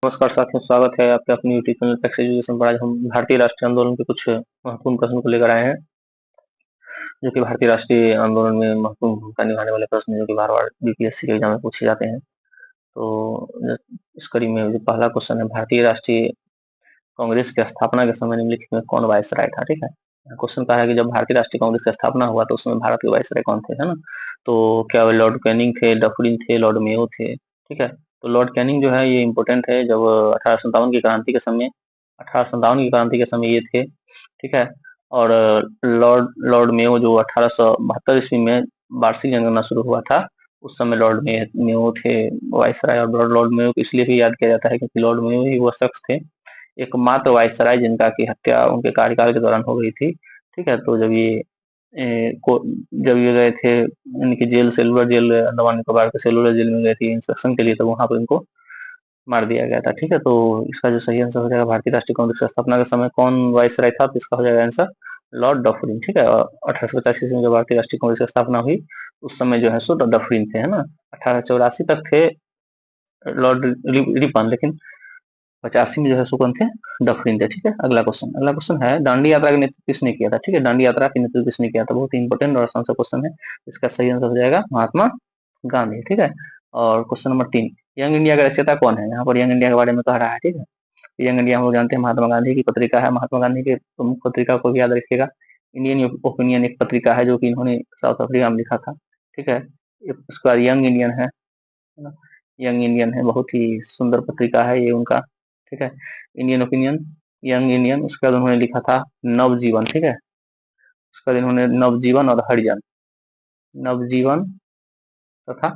नमस्कार साथियों, स्वागत है आपके अपनी यूट्यूब चैनल टैक्स एजुकेशन पर। आज हम भारतीय राष्ट्रीय आंदोलन के कुछ महत्वपूर्ण प्रश्नों को लेकर आए हैं, जो कि भारतीय राष्ट्रीय आंदोलन में महत्वपूर्ण भूमिका निभाने वाले प्रश्न, जो कि बार-बार बीपीएससी के एग्जाम में पूछे जाते हैं। तो इस कड़ी में जो पहला क्वेश्चन है, भारतीय राष्ट्रीय कांग्रेस की स्थापना के समय निम्नलिखित में कौन वायसराय था? ठीक है, क्वेश्चन कहा है कि जब भारतीय राष्ट्रीय कांग्रेस की स्थापना हुआ तो उसमें भारत के वायसराय कौन थे, है ना? तो क्या वे लॉर्ड कैनिंग थे, डफरिन थे, लॉर्ड मेयो थे? ठीक है, तो लॉर्ड कैनिंग जो है ये इम्पोर्टेंट है। जब 1857 की क्रांति के समय 1857 की क्रांति के समय ये थे, ठीक है। और लॉर्ड लॉर्ड मेयो जो 1872 ईस्वी में वार्षिक जनगणना शुरू हुआ था, उस समय लॉर्ड मेयो थे वायसराय। और लॉर्ड मेयो को इसलिए भी याद किया जाता है क्योंकि लॉर्ड मेयो ही वो शख्स थे, एकमात्र वायसराय जिनका की हत्या उनके कार्यकाल के दौरान हो गई थी। ठीक है, तो जब ये गए थे इनकी jail, cellular jail, Andaman Nicobar के सेलुलर जेल में गए थे इंस्पेक्शन के लिए, तो वहां पर इनको मार दिया गया था। ठीक है, तो इसका जो सही आंसर हो जाएगा, भारतीय राष्ट्रीय कांग्रेस की स्थापना के समय कौन वायसराय था, तो इसका हो जाएगा आंसर लॉर्ड डफरिन। ठीक है, 1885 में जब भारतीय राष्ट्रीय कांग्रेस की स्थापना हुई, उस समय जो है सो डफरिन थे, है ना। 1884 तक थे लॉर्ड रिपन, लेकिन 85 में जो है सो कौन थे, डफरिन थे। ठीक है, अगला क्वेश्चन है, दांडी यात्रा का नेतृत्व किसने किया था? ठीक है, दांडी यात्रा का नेतृत्व किसने किया था? बहुत ही इंपॉर्टेंट और आसान सा क्वेश्चन है। इसका सही आंसर हो जाएगा महात्मा गांधी। ठीक है, और क्वेश्चन नंबर 3, यंग इंडिया का रचयिता कौन है? यहाँ पर यंग इंडिया के बारे में कह रहा है। ठीक है, यंग इंडिया हम लोग जानते हैं महात्मा गांधी की पत्रिका है। महात्मा गांधी की प्रमुख पत्रिका को भी याद रखिएगा। इंडियन ओपिनियन एक पत्रिका है जो कि इन्होंने साउथ अफ्रीका में लिखा था। ठीक है, उसके बाद यंग इंडियन है ना, यंग इंडियन है, बहुत ही सुंदर पत्रिका है ये उनका। ठीक है, इंडियन ओपिनियन, यंग इंडियन, उसके बाद उन्होंने लिखा था नवजीवन। ठीक है, उसके बाद इन्होंने नवजीवन और हरिजन, नवजीवन तथा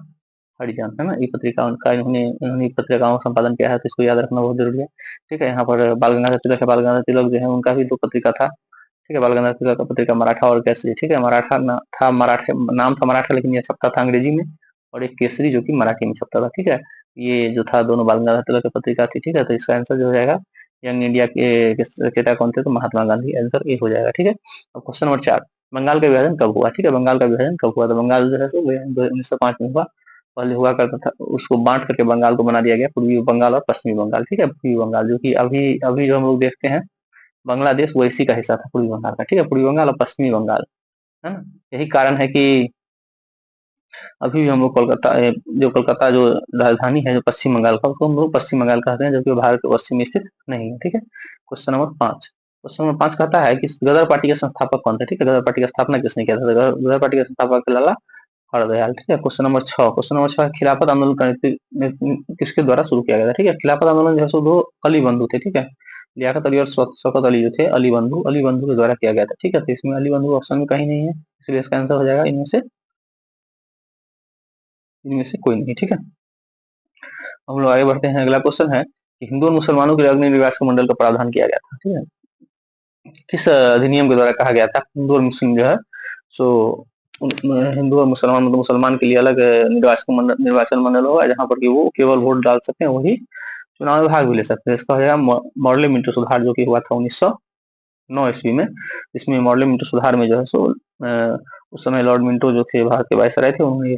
हरिजन, है ना, ये पत्रिका उनका, इन्होंने इन्होंने पत्रिकाओं का संपादन किया है, तो इसको याद रखना बहुत जरूरी है। ठीक है, यहाँ पर बाल गंगाधर तिलक है, बाल गंगाधर तिलक जो है उनका भी दो पत्रिका था। ठीक है, बाल गंगाधर तिलक का पत्रिका मराठा और केसरी। ठीक है, मराठा था, मराठे नाम था मराठा, लेकिन ये छपता था अंग्रेजी में, और एक केसरी जो कि मराठी में छपता था। ठीक है, ये जो था दोनों बाल गंगाधर तिलक की पत्रिका थी। ठीक है, तो इसका आंसर जो हो जाएगा, यंग इंडिया के रचयिता कौन थे, तो महात्मा गांधी, आंसर ए हो जाएगा। ठीक है, अब क्वेश्चन नंबर 4, बंगाल का विभाजन कब हुआ? ठीक है, बंगाल का विभाजन कब हुआ? तो बंगाल जो है सो 1905 में हुआ। पहले हुआ करता था, उसको बांट करके बंगाल को बना दिया गया, पूर्वी बंगाल और पश्चिमी बंगाल। ठीक है, पूर्वी बंगाल जो कि अभी अभी जो हम लोग देखते हैं बांग्लादेश, वो इसी का हिस्सा था, पूर्वी बंगाल का। ठीक है, पूर्वी बंगाल और पश्चिमी बंगाल, है ना। यही कारण है कि अभी भी हम लोग कोलकाता, जो कोलकाता जो राजधानी है जो पश्चिम बंगाल का, उसको हम लोग पश्चिम बंगाल कहते हैं, जबकि भारत के पश्चिम में स्थित नहीं है। ठीक है, क्वेश्चन नंबर 5 कहता है कि गदर पार्टी के संस्थापक कौन थे? ठीक है, गदर पार्टी की स्थापना किसने किया था? गदर पार्टी के संस्थापक लाला हरदयाल। ठीक है, क्वेश्चन नंबर 6, खिलाफत आंदोलन का किसके द्वारा शुरू किया गया था? ठीक है, खिलाफत आंदोलन जो है सो दो अली बंधु थे। ठीक है, लियाकत अली और शौकत अली जो थे, अली बंधु के द्वारा किया गया था। ठीक है, तो इसमें अली बंधु ऑप्शन में कहीं नहीं है, इसलिए इसका आंसर हो जाएगा इनमें से कोई नहीं। ठीक है, हम लोग आगे बढ़ते हैं। अगला क्वेश्चन है कि हिंदू और मुसलमानों के लिए अग्नि निर्वास मंडल का प्रावधान किया गया था। ठीक है, किस अधिनियम के द्वारा कहा गया था? हिंदू और मुस्लिम जो है सो हिंदू और मुसलमान, मतलब मुसलमान के लिए अलग निर्वाचन मंडल होगा, जहाँ पर कि वो केवल वोट डाल सकते हैं, वही चुनाव में भाग भी ले सकते हैं। इसका हो जाएगा मॉडल मिंटो सुधार, जो कि हुआ था 1909 ईस्वी में। इसमें मॉडल मिंटो सुधार में जो है सो उस समय लॉर्ड मिंटो जो थे भारत के वायसराय थे, उन्होंने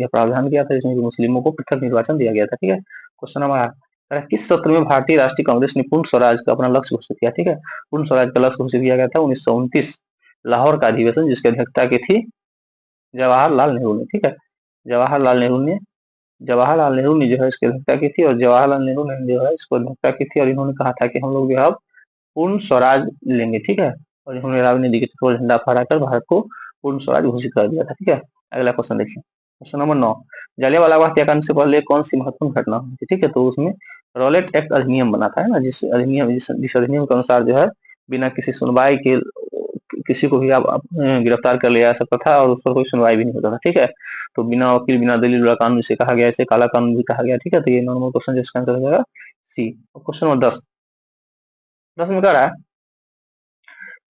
यह प्रावधान किया था, जिसमें मुस्लिमों को पृथक निर्वाचन दिया गया था। ठीक है, क्वेश्चन नंबर 8, किस सत्र में भारतीय राष्ट्रीय कांग्रेस ने पूर्ण स्वराज का अपना लक्ष्य घोषित किया? ठीक है, पूर्ण स्वराज का लक्ष्य घोषित किया गया था 1929 लाहौर का अधिवेशन, जिसकी अध्यक्षता की थी जवाहरलाल नेहरू ने। ठीक है, जवाहरलाल नेहरू ने जवाहरलाल नेहरू ने जो है इसकी अध्यक्षता की थी, और जवाहरलाल नेहरू ने जो है इसको अध्यक्षता की थी, और इन्होंने कहा था कि हम लोग जो है पूर्ण स्वराज लेंगे। ठीक है, और इन्होंने राजनीति के तौर झंडा फहराकर भारत को पूर्ण स्वराज घोषित कर दिया था। ठीक है, अगला क्वेश्चन देखिए, क्वेश्चन नंबर 9, जालियांवाला बाग हत्याकांड से पहले कौन सी महत्वपूर्ण घटना हुई थी? ठीक है, तो उसमें रॉलेट एक्ट अधिनियम बना था, है ना, जिस अधिनियम के अनुसार जो है बिना किसी सुनवाई के किसी को भी आप गिरफ्तार कर लिया जा सकता था, और उस पर कोई सुनवाई भी नहीं होता था। ठीक है, तो बिना वकील बिना दलील वाला कानून इसे कहा गया, इसे काला कानून भी कहा गया। ठीक है, तो ये नॉर्मल क्वेश्चन, जिसका आंसर हो जाएगा सी। क्वेश्चन नंबर 10, 10 में कह रहा है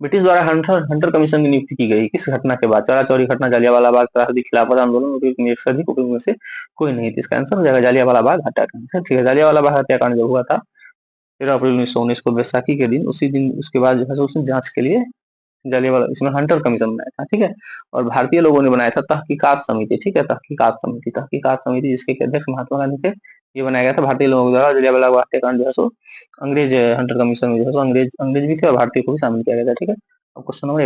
ब्रिटिश द्वारा हंटर हंटर कमीशन की नियुक्ति की गई किस घटना के बाद? चौरा चौरी घटना, जालियांवाला बाग, त्रासदी, खिलाफत आंदोलन, उपयुक्त में एक से अधिक, उपयुक्त में से कोई नहीं थी। इसका आंसर हो जाएगा जालियांवाला बाग हत्याकांड। ठीक है, जालियांवाला बाग हत्याकांड जो हुआ था 13 अप्रैल 1919 को, बैसाखी के दिन, उसी दिन उसके बाद जो है उसने जांच के लिए जालियांवाला, इसमें हंटर कमीशन बनाया था। ठीक है, और भारतीय लोगों ने बनाया था तहकीकात समिति। ठीक है, तहकीकात समिति जिसके अध्यक्ष महात्मा गांधी थे, ये बनाया गया था भारतीय लोगों द्वारा जलियांवाला बाग हत्याकांड जो है सो अंग्रेज हंटर कमीशन में जो है सो अंग्रेज अंग्रेज भी थे और भारतीय को भी शामिल किया गया था। ठीक है, अब क्वेश्चन नंबर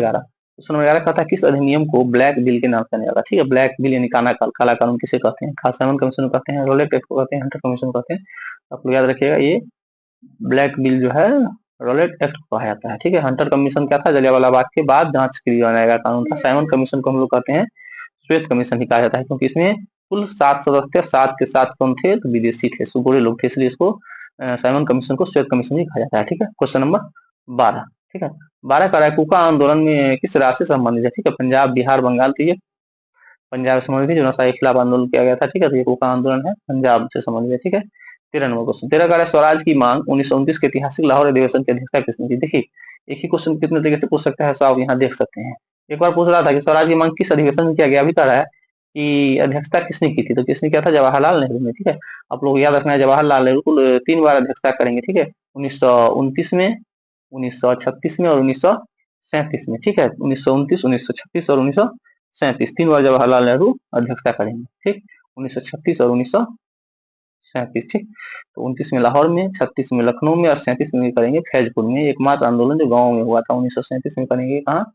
11 कहता है किस अधिनियम को ब्लैक बिल के नाम से जाना जाता है। ठीक है, ब्लैक बिल यानी काला कानून किसे कहते हैं? साइमन कमीशन को कहते हैं, रोलेट एक्ट को कहते हैं, हंटर कमीशन को कहते हैं। आप लोग याद रखिएगा, ये ब्लैक बिल जो है रोलेट एक्ट को कहा जाता है। ठीक है, हंटर कमीशन क्या था? जलियांवाला बाग के बाद जांच के लिए बनाया गया कानून था। साइमन कमीशन को हम लोग कहते हैं श्वेत कमीशन ही कहा जाता है, क्योंकि इसमें कुल 7 सदस्य, 7 के 7 कौन थे? तो विदेशी थे, गोरे लोग थे, इसलिए इसको साइमन कमीशन को श्वेत कमीशन ही कहा जाता है। ठीक है, क्वेश्चन नंबर 12। ठीक है, 12 का रायकुका आंदोलन में किस राज्य से संबंधित है? ठीक है, पंजाब, बिहार, बंगाल। तो ये पंजाब से संबंधित है, जो नशा के खिलाफ आंदोलन किया गया था। ठीक है, तो ये कुका आंदोलन है, पंजाब से संबंधित है। ठीक है, 13 नंबर क्वेश्चन, 13 का स्वराज की मांग 1929 के ऐतिहासिक लाहौर अधिवेशन की अध्यक्षता किसने की? देखिए, एक ही क्वेश्चन कितने तरीके से पूछ सकता है, तो आप यहाँ देख सकते हैं। एक बार पूछ रहा था कि स्वराज की मांग किस अधिवेशन में किया गया, अभी कह रहा है कि अध्यक्षता किसने की थी, तो किसने किया था? जवाहरलाल नेहरू ने। ठीक है, आप लोग याद रखना है, जवाहरलाल नेहरू को 3 बार अध्यक्षता करेंगे। ठीक है, 1929 में, 1936 में और 1937 में। ठीक है, 1929, 1936 और 1937, 3 बार जवाहरलाल नेहरू अध्यक्षता करेंगे। ठीक, 1936 और 1937। ठीक, तो 29 में लाहौर में, 36 में लखनऊ में और 37 में करेंगे फैजपुर में। एकमात्र आंदोलन जो गाँव में हुआ था 1937 में करेंगे कहाँ?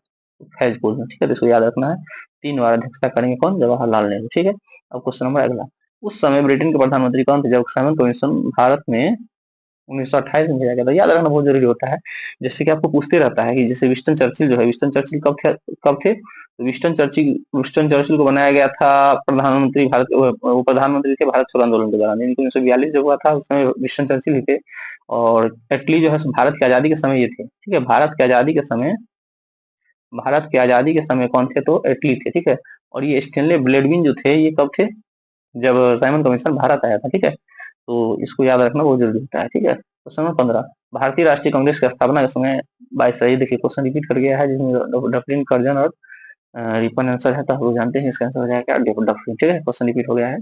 फैजपुर में। ठीक है, तो इसको याद रखना है, 3 बार अध्यक्षता करेंगे कौन? जवाहरलाल नेहरू। ठीक है, अब क्वेश्चन नंबर अगला, उस समय ब्रिटेन के प्रधानमंत्री कौन थे जब साइमन कमीशन भारत में 1928 में भेजा गया था? याद रखना बहुत जरूरी होता है। जैसे कि आपको पूछते रहता है कि जैसे विंस्टन चर्चिल जो है, विंस्टन चर्चिल कब थे? तो विंस्टन चर्चिल को बनाया गया था प्रधानमंत्री भारत, वो प्रधानमंत्री थे भारत छोड़ो आंदोलन के दौरान, यानी 1942 जब हुआ था उस समय विंस्टन चर्चिल ही थे। और एटली जो है भारत की आजादी के समय ये थे। ठीक है, भारत की आजादी के समय कौन थे? तो एटली थे। ठीक है, और ये स्टेनले ब्लेडविन जो थे, ये कब थे? जब साइमन कमीशन भारत आया था। ठीक है, तो इसको याद रखना बहुत जरूरी होता है। ठीक है, क्वेश्चन नंबर 15, भारतीय राष्ट्रीय कांग्रेस की स्थापना के समय सही देखिए, क्वेश्चन रिपीट कर गया है, जिसमें डफरिन, कर्जन और रिपन आंसर है, तो आप लोग जानते हैं इसका आंसर हो जाएगा डफरिन। ठीक है, क्वेश्चन रिपीट हो गया है।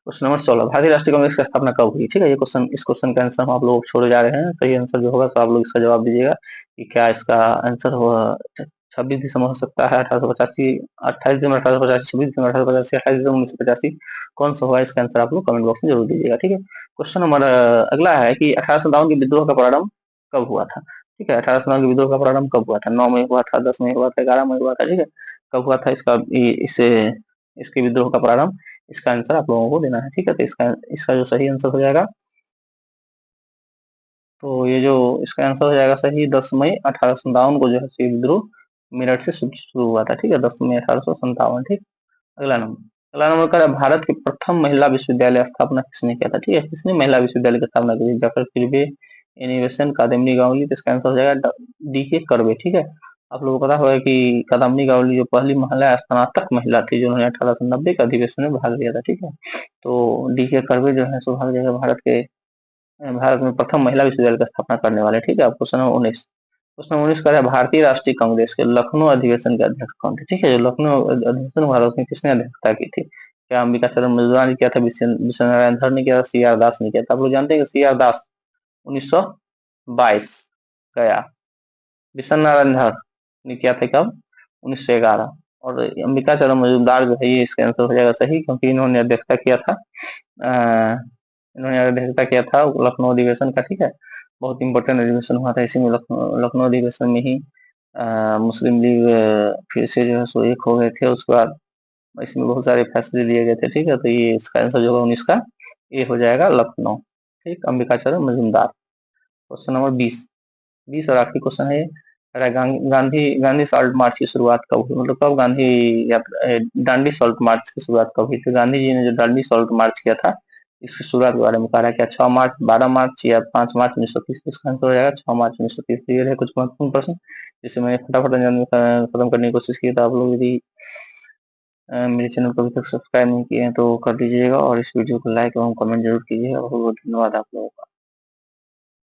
क्वेश्चन नंबर 16, भारतीय राष्ट्रीय कांग्रेस की स्थापना कब हुई? ठीक है, इस क्वेश्चन का आंसर हम आप लोग छोड़े जा रहे हैं, सही आंसर जो होगा तो आप लोग इसका जवाब दीजिएगा कि क्या इसका आंसर होगा 26 दिसंबर हो सकता है, 1885, 28 दिसंबर 1885, 26 दिसंबर 1885, 28 दिसंबर 1985, कौन सा होगा? इसका आंसर आप लोग कमेंट बॉक्स में जरूर दीजिएगा। ठीक है, क्वेश्चन नंबर अगला है कि 1857 के विद्रोह का प्रारंभ कब हुआ था? ठीक है, 1857 के विद्रोह का प्रारंभ कब हुआ था? 9 में हुआ था, 10 में हुआ था, 11 में हुआ था? ठीक है, कब हुआ था इसके विद्रोह का प्रारंभ? इसका आंसर आप लोगों को देना है। ठीक है, तो इसका जो सही आंसर हो जाएगा, तो ये जो इसका आंसर हो जाएगा सही, 10 मई 1857 को जो है विद्रोह मेरठ से शुरू हुआ था। ठीक है, 10 मई 1857। ठीक, अगला नंबर का भारत की प्रथम महिला विश्वविद्यालय स्थापना किसने किया था? ठीक है, किसने महिला विश्वविद्यालय की स्थापना की थी? डॉक्टर किरबे, इनोवेशन, कादम्बनी गांवली। तो इसका आंसर हो जाएगा डी के करबे। ठीक है, आप लोगों को पता होगा कि कादम्बनी गांवली जो पहली महिला स्नातक महिला थी, जिन्होंने 1890 के अधिवेशन में भाग लिया था। ठीक है, तो डी के करबे जो है सो भाग जाएगा भारत में प्रथम महिला विश्वविद्यालय की स्थापना करने वाले। ठीक है, अब क्वेश्चन 19 का है, भारतीय राष्ट्रीय कांग्रेस के लखनऊ अधिवेशन के अध्यक्ष कौन थे? ठीक है, जो लखनऊ अधिवेशन भारत में किसने अध्यक्षता की थी? क्या अंबिका चरण मजूमदार ने किया था, विश्व नारायण धर ने किया था, सी आर दास ने किया था? आप लोग जानते हैं कि सी आर दास 1922 गया, विश्व नारायण धर ने किया था कब? 1911। और अंबिका चरण मजूमदार जो है, ये इसका आंसर हो जाएगा सही, क्योंकि इन्होंने अध्यक्षता किया था लखनऊ अधिवेशन का। ठीक है, बहुत इंपॉर्टेंट अधिवेशन हुआ था, इसी में लखनऊ अधिवेशन में ही मुस्लिम लीग फिर से जो है सो एक हो गए थे। उसके बाद इसमें बहुत सारे फैसले लिए गए थे। ठीक है, तो ये इसका आंसर जो होगा 19 का ये हो जाएगा लखनऊ। ठीक, अंबिका चरण मजूमदार। क्वेश्चन नंबर 20 और आखिरी क्वेश्चन है, गांधी सॉल्ट मार्च की शुरुआत कब हुई? मतलब कब गांधी दांडी सॉल्ट मार्च की शुरुआत कब हुई थी? गांधी जी ने जो दांडी सॉल्ट मार्च किया था, इसकी शुरुआत के बारे में कहा है, क्या 6 मार्च, 12 मार्च या 5 मार्च 1930? इसका आंसर हो जाएगा 6 मार्च 1930। ये रहे कुछ महत्वपूर्ण प्रश्न, जिसे मैंने फटाफट खत्म करने की कोशिश की। था आप लोग यदि मेरे चैनल को अभी तक सब्सक्राइब नहीं किए हैं तो कर दीजिएगा, और इस वीडियो को लाइक एवं कमेंट जरूर कीजिएगा। बहुत बहुत धन्यवाद आप लोगों का।